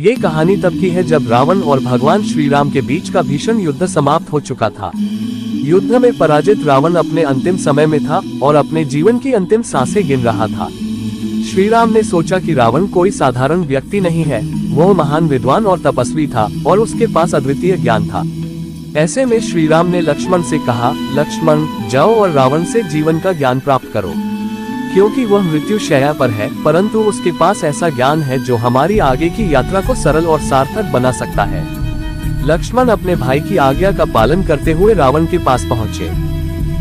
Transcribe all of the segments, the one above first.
ये कहानी तब की है जब रावण और भगवान श्री राम के बीच का भीषण युद्ध समाप्त हो चुका था। युद्ध में पराजित रावण अपने अंतिम समय में था और अपने जीवन की अंतिम सांसें गिन रहा था। श्री राम ने सोचा कि रावण कोई साधारण व्यक्ति नहीं है, वह महान विद्वान और तपस्वी था और उसके पास अद्वितीय ज्ञान था। ऐसे में श्री राम ने लक्ष्मण से कहा, लक्ष्मण जाओ और रावण से जीवन का ज्ञान प्राप्त करो, क्योंकि वह मृत्युशैया पर है, परंतु उसके पास ऐसा ज्ञान है जो हमारी आगे की यात्रा को सरल और सार्थक बना सकता है। लक्ष्मण अपने भाई की आज्ञा का पालन करते हुए रावण के पास पहुँचे।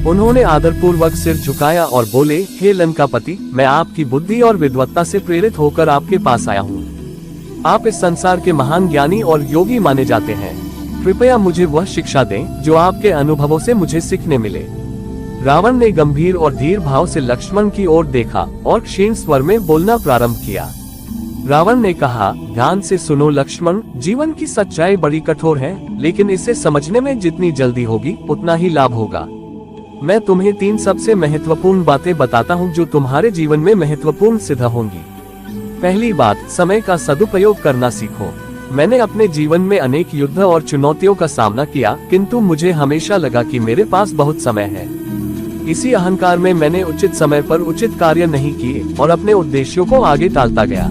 उन्होंने आदरपूर्वक सिर झुकाया और बोले, हे लंकापति, मैं आपकी बुद्धि और विद्वत्ता से प्रेरित होकर आपके पास आया हूँ। आप इस संसार के महान ज्ञानी और योगी माने जाते हैं। कृपया मुझे वह शिक्षा दें जो आपके अनुभवों से मुझे सीखने मिले। रावण ने गंभीर और धीर भाव से लक्ष्मण की ओर देखा और क्षीण स्वर में बोलना प्रारंभ किया। रावण ने कहा, ध्यान से सुनो लक्ष्मण, जीवन की सच्चाई बड़ी कठोर है, लेकिन इसे समझने में जितनी जल्दी होगी उतना ही लाभ होगा। मैं तुम्हें 3 सबसे महत्वपूर्ण बातें बताता हूँ जो तुम्हारे जीवन में महत्वपूर्ण सिद्ध होंगी। पहली बात, समय का सदुपयोग करना सीखो। मैंने अपने जीवन में अनेक युद्ध और चुनौतियों का सामना किया, किंतु मुझे हमेशा लगा कि मेरे पास बहुत समय है। इसी अहंकार में मैंने उचित समय पर उचित कार्य नहीं किए और अपने उद्देश्यों को आगे टालता गया।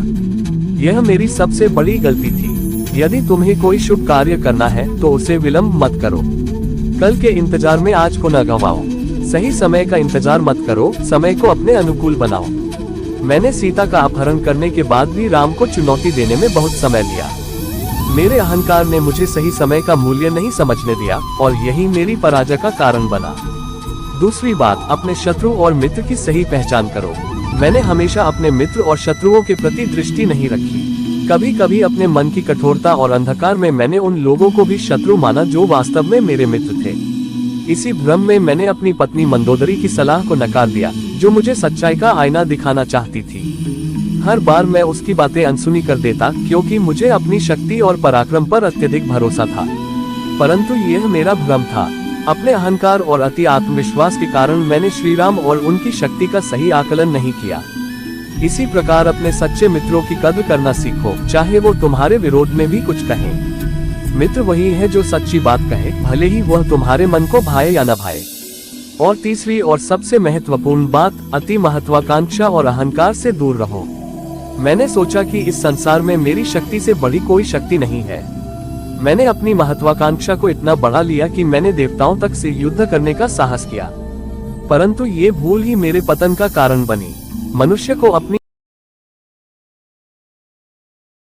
यह मेरी सबसे बड़ी गलती थी। यदि तुम्हें कोई शुभ कार्य करना है तो उसे विलंब मत करो। कल के इंतजार में आज को न गंवाओ। सही समय का इंतजार मत करो, समय को अपने अनुकूल बनाओ। मैंने सीता का अपहरण करने के बाद भी राम को चुनौती देने में बहुत समय लिया। मेरे अहंकार ने मुझे सही समय का मूल्य नहीं समझने दिया और यही मेरी पराजय का कारण बना। दूसरी बात, अपने शत्रु और मित्र की सही पहचान करो। मैंने हमेशा अपने मित्र और शत्रुओं के प्रति दृष्टि नहीं रखी। कभी कभी अपने मन की कठोरता और अंधकार में मैंने उन लोगों को भी शत्रु माना जो वास्तव में मेरे मित्र थे। इसी भ्रम में मैंने अपनी पत्नी मंदोदरी की सलाह को नकार दिया, जो मुझे सच्चाई का आईना दिखाना चाहती थी। हर बार मैं उसकी बातें अनसुनी कर देता, क्योंकि मुझे अपनी शक्ति और पराक्रम पर अत्यधिक भरोसा था। परंतु यह मेरा भ्रम था। अपने अहंकार और अति आत्मविश्वास के कारण मैंने श्री राम और उनकी शक्ति का सही आकलन नहीं किया। इसी प्रकार अपने सच्चे मित्रों की कद्र करना सीखो, चाहे वो तुम्हारे विरोध में भी कुछ कहें। मित्र वही है जो सच्ची बात कहे, भले ही वह तुम्हारे मन को भाए या न भाए। और तीसरी और सबसे महत्वपूर्ण बात, अति महत्वाकांक्षा और अहंकार से दूर रहो। मैंने सोचा कि इस संसार में मेरी शक्ति से बड़ी कोई शक्ति नहीं है। मैंने अपनी महत्वाकांक्षा को इतना बढ़ा लिया कि मैंने देवताओं तक से युद्ध करने का साहस किया, परंतु ये भूल ही मेरे पतन का कारण बनी। मनुष्य को अपनी